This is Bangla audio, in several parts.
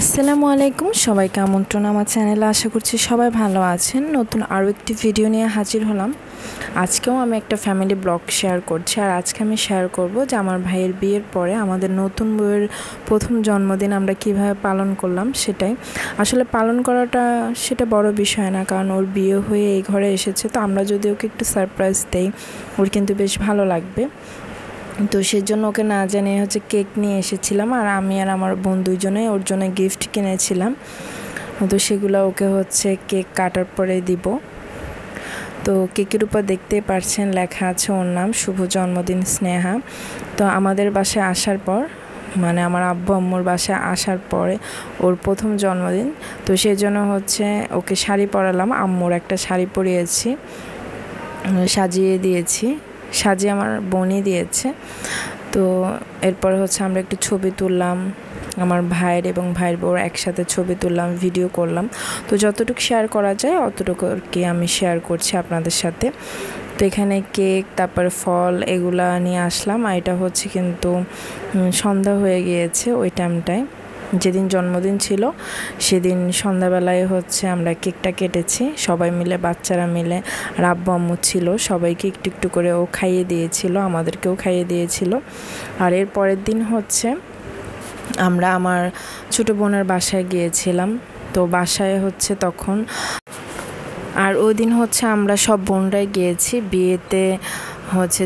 আসসালামু আলাইকুম, সবাইকে আমন্ত্রণ আমার চ্যানেলে। আশা করছি সবাই ভালো আছেন। নতুন আরও একটি ভিডিও নিয়ে হাজির হলাম। আজকেও আমি একটা ফ্যামিলি ব্লগ শেয়ার করছি। আর আজকে আমি শেয়ার করব যে আমার ভাইয়ের বিয়ের পরে আমাদের নতুন বউয়ের প্রথম জন্মদিন আমরা কিভাবে পালন করলাম। সেটাই আসলে পালন করাটা সেটা বড় বিষয় না, কারণ ওর বিয়ে হয়ে এই ঘরে এসেছে, তো আমরা যদি ওকে একটু সারপ্রাইজ দেই ওর কিন্তু বেশ ভালো লাগবে। তো সেজন্য ওকে না জানিয়ে কেক নিয়ে এসেছিলাম, আর আমি আর আমার বোন দুইজনে ওর জন্য গিফট কিনেছিলাম। তো সেগুলো ওকে কেক কাটার পরে দিব। তো কেকের উপর দেখতেই পারছেন লেখা আছে ওর নাম শুভ জন্মদিন স্নেহা। তো আমাদের বাসায় আসার পর, মানে আমার আব্বু আম্মুর বাসায় আসার পরে ওর প্রথম জন্মদিন, তো সেই জন্য ওকে শাড়ি পরালাম। আম্মুর একটা শাড়ি পরিয়েছি, সাজিয়ে দিয়েছি, সাজিয়ে আমার বোনই দিয়েছে। তো এরপরে আমরা একটু ছবি তুললাম, আমার ভাইয়ের এবং ভাইয়ের বউর একসাথে ছবি তুললাম, ভিডিও করলাম। তো যতটুকু শেয়ার করা যায় অতটুকু আর কি আমি শেয়ার করছি আপনাদের সাথে। তো এখানে কেক, তারপর ফল এগুলা নিয়ে আসলাম। আর এটা কিন্তু সন্ধ্যা হয়ে গিয়েছে ওই টাইমটায়, যেদিন জন্মদিন ছিল সেদিন সন্ধ্যাবেলায় আমরা কেকটা কেটেছি সবাই মিলে, বাচ্চারা মিলে। আর আব্বু আম্মু ছিল, সবাইকে একটু একটু করে ও খাইয়ে দিয়েছিল, আমাদেরকেও খাইয়ে দিয়েছিল। আর এর পরের দিন আমরা আমার ছোটো বোনের বাসায় গিয়েছিলাম। তো বাসায় তখন, আর ওই দিন আমরা সব বোনরাই গিয়েছি বিয়েতে।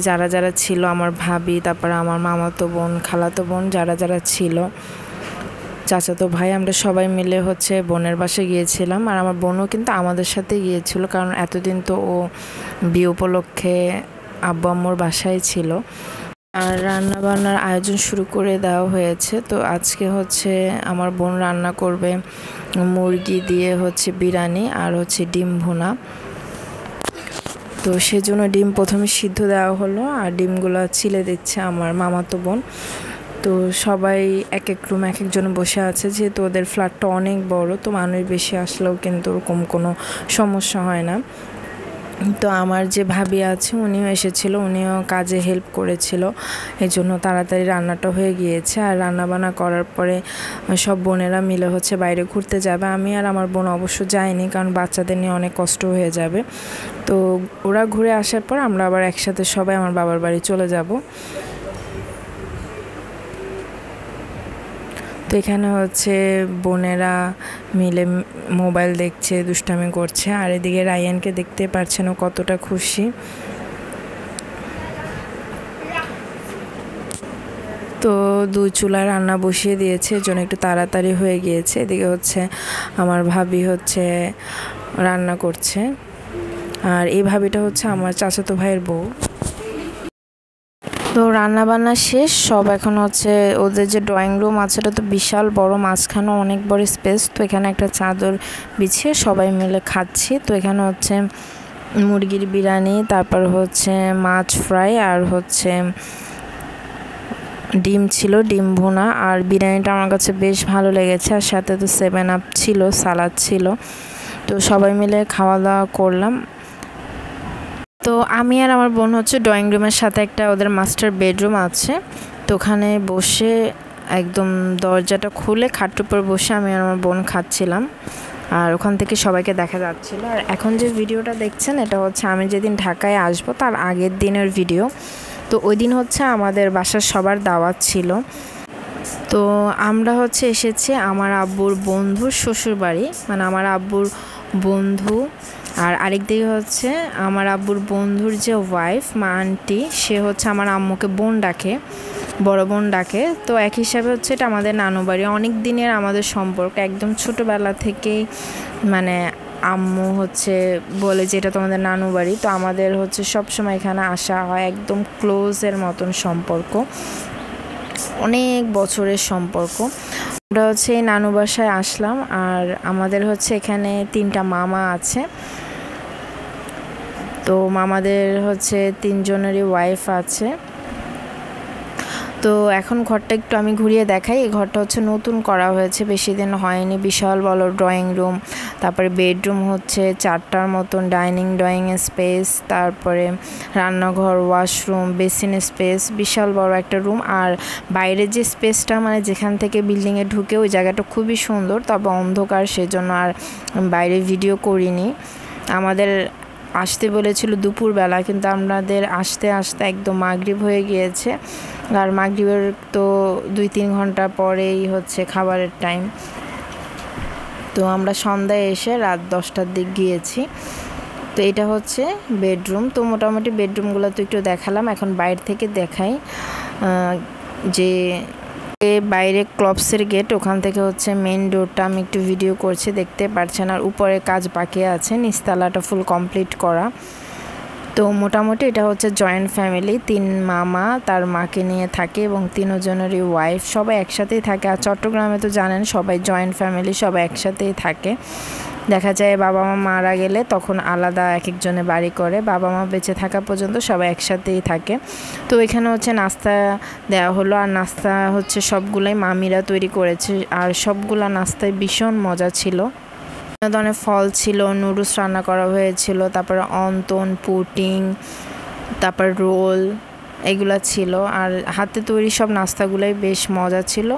যারা যারা ছিল, আমার ভাবি, তারপর আমার মামাতো বোন, খালাতো বোন, যারা যারা ছিল, চাচাতো ভাই, আমরা সবাই মিলে বোনের বাসায় গিয়েছিলাম। আর আমার বোনও কিন্তু আমাদের সাথে গিয়েছিল, কারণ এতদিন তো ও বিয়ে উপলক্ষে আব্বু আম্মুর বাসায় ছিল। আর রান্না বান্নার আয়োজন শুরু করে দেওয়া হয়েছে। তো আজকে আমার বোন রান্না করবে মুরগি দিয়ে বিরিয়ানি আর ডিম ভুনা। তো সেজন্য ডিম প্রথমে সিদ্ধ দেওয়া হলো, আর ডিমগুলো ছিলে দিচ্ছে আমার মামাতো বোন। তো সবাই এক এক রুম এক একজন বসে আছে, যেহেতু ওদের ফ্ল্যাটটা অনেক বড়, তো মানুষ বেশি আসলেও কিন্তু ওরকম কোনো সমস্যা হয় না। তো আমার যে ভাবি আছে উনিও এসেছিল, উনিও কাজে হেল্প করেছিল, এই জন্য তাড়াতাড়ি রান্নাটা হয়ে গিয়েছে। আর রান্নাবান্না করার পরে সব বোনেরা মিলে বাইরে ঘুরতে যাবে। আমি আর আমার বোন অবশ্য যাইনি, কারণ বাচ্চাদের নিয়ে অনেক কষ্ট হয়ে যাবে। তো ওরা ঘুরে আসার পর আমরা আবার একসাথে সবাই আমার বাবার বাড়ি চলে যাব। তো এখানে বোনেরা মিলে মোবাইল দেখছে, দুষ্টামি করছে। আর এদিকে রায়ানকে দেখতে পাচ্ছেন ও কতটা খুশি। তো দুই চুলায় রান্না বসিয়ে দিয়েছে, জন্য একটু তাড়াতাড়ি হয়ে গিয়েছে। এদিকে আমার ভাবি রান্না করছে, আর এই ভাবিটা আমার চাচাতো ভাইয়ের বউ। তো রান্না বান্না শেষ সব। এখন ওদের যে ড্রয়িং রুম আছে এটা তো বিশাল বড়, মাঝখানে অনেক বড় স্পেস। তো এখানে একটা চাদর বিছিয়ে সবাই মিলে খাচ্ছি। তো এখানে মুরগির বিরিয়ানি, তারপর মাছ ফ্রাই, আর ডিম ছিল, ডিম ভুনা। আর বিরিয়ানিটা আমার কাছে বেশ ভালো লেগেছে, আর সাথে তো 7 আপ ছিল, সালাদ ছিল। তো সবাই মিলে খাওয়া দাওয়া করলাম। তো আমি আর আমার বোন ড্রয়িং রুমের সাথে একটা ওদের মাস্টার বেডরুম আছে, তো ওখানে বসে একদম দরজাটা খুলে খাটের উপর বসে আমি আর আমার বোন খাচ্ছিলাম, আর ওখান থেকে সবাইকে দেখা যাচ্ছিল। আর এখন যে ভিডিওটা দেখছেন এটা আমি যেদিন ঢাকায় আসবো তার আগের দিনের ভিডিও। তো ওই দিন আমাদের বাসার সবার দাওয়াত ছিল। তো আমরা এসেছি আমার আব্বুর বন্ধুর শ্বশুর বাড়ি, মানে আমার আব্বুর বন্ধু। আর আরেক দিকে আমার আব্বুর বন্ধুর যে ওয়াইফ, মা আন্টি, সে আমার আম্মুকে বোন ডাকে, বড় বোন ডাকে। তো এক হিসাবে এটা আমাদের নানু বাড়ি, অনেক দিনের আমাদের সম্পর্ক, একদম ছোটোবেলা থেকেই। মানে আম্মু বলে যে এটা তোমাদের নানু বাড়ি। তো আমাদের সবসময় এখানে আসা হয়, একদম ক্লোজের মতন সম্পর্ক, অনেক বছরের সম্পর্ক। আমরা এই নানু বাসায় আসলাম। আর আমাদের এখানে 3টা মামা আছে। তো মামাদের 3জনেরই ওয়াইফ আছে। তো তো এখন ঘরটা একটু আমি ঘুরিয়ে দেখাই। এই ঘরটা হচ্ছে নতুন করা হয়েছে, বেশি দিন হয়নি। বিশাল বড় ড্রয়িং রুম, তারপরে বেডরুম হচ্ছে 4টার মতন, ড্রয়িং স্পেস, তারপরে রান্নাঘর, ওয়াশরুম, বেসিন স্পেস, বিশাল বড় একটা রুম। আর বাইরের যে স্পেসটা মানে যেখান থেকে বিল্ডিংয়ে ঢুকে ওই জায়গাটা খুবই সুন্দর, তবে অন্ধকার, সেজন্য আর বাইরে ভিডিও করিনি। আমাদের আসতে বলেছিল দুপুরবেলা, কিন্তু আমাদের আসতে আসতে একদম মাগরিব হয়ে গিয়েছে। আর মাগরিবের তো 2-3 ঘন্টা পরেই হচ্ছে খাবারের টাইম। তো আমরা সন্ধ্যায় এসে রাত 10টার দিক গিয়েছি। তো এটা হচ্ছে বেডরুম। তো মোটামুটি বেডরুমগুলো তো একটু দেখালাম। এখন বাইরে থেকে দেখাই যে বাইরে ক্লবসের গেট, ওখান থেকে হচ্ছে মেন ডোরটা আমি একটু ভিডিও করছি, দেখতে পাচ্ছেন। আর উপরে কাজ বাকি আছে, নিচতলাটা ফুল কমপ্লিট করা। তো মোটামুটি এটা হচ্ছে জয়েন্ট ফ্যামিলি, 3 মামা তার মাকে নিয়ে থাকে এবং 3 জনেরই ওয়াইফ, সবাই একসাথেই থাকে। আর চট্টগ্রামে তো জানেন সবাই জয়েন্ট ফ্যামিলি, সবাই একসাথেই থাকে। দেখা যায় বাবা মা মারা গেলে তখন আলাদা এক একজনে বাড়ি করে, বাবা মা বেঁচে থাকা পর্যন্ত সবাই একসাথেই থাকে। তো এখানে হচ্ছে নাস্তা দেওয়া হলো, আর নাস্তা হচ্ছে সবগুলাই মামিরা তৈরি করেছে, আর সবগুলা নাস্তায় ভীষণ মজা ছিল। ধরনের ফল ছিল, নুডলস রান্না করা হয়েছিল, তারপরে অন্তন, পুডিং, তারপর রোল, এগুলা ছিল। আর হাতে তৈরি সব নাস্তাগুলাই বেশ মজা ছিল।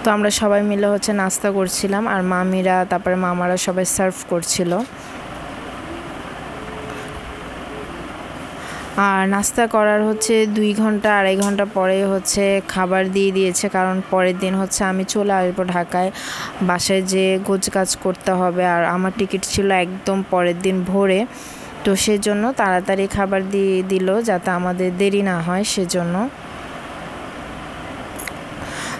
তো আমরা সবাই মিলে হচ্ছে নাস্তা করছিলাম, আর মামিরা তারপরে মামারা সবাই সার্ভ করছিল। আর নাস্তা করার হচ্ছে 2-2.5 ঘন্টা পরে হচ্ছে খাবার দিয়ে দিয়েছে, কারণ পরের দিন হচ্ছে আমি চলে আসবো ঢাকায়, বাসায় যে গোছগাছ করতে হবে। আর আমার টিকিট ছিল একদম পরের দিন ভোরে, তো সেজন্য তাড়াতাড়ি খাবার দিয়ে দিল যাতে আমাদের দেরি না হয়, সেজন্য।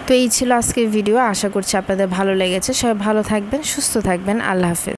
তো এই ছিল আজকের ভিডিও। আশা করছি আপনাদের ভালো লেগেছে। সবাই ভালো থাকবেন, সুস্থ থাকবেন। আল্লাহ হাফেজ।